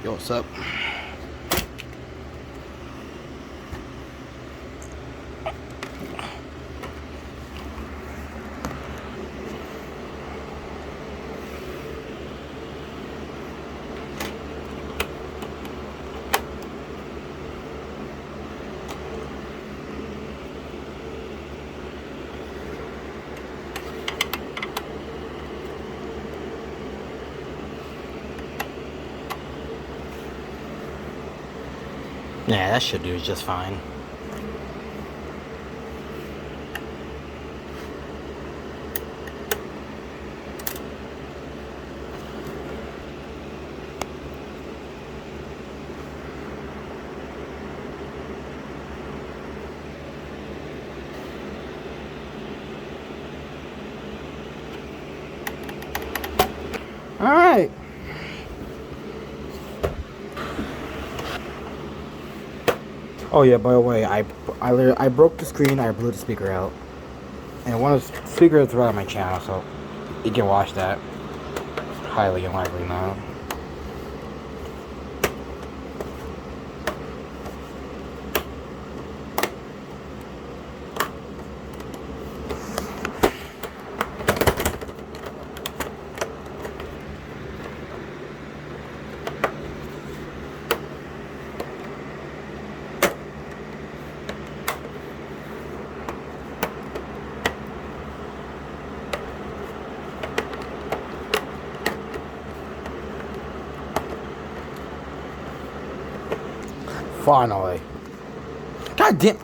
Yo, what's up? Yeah, that should do just fine. All right. Oh yeah, by the way, I broke the screen. I blew the speaker out, and one of the speakers is right on my channel, so you can watch that. Highly unlikely now. Finally. God damn.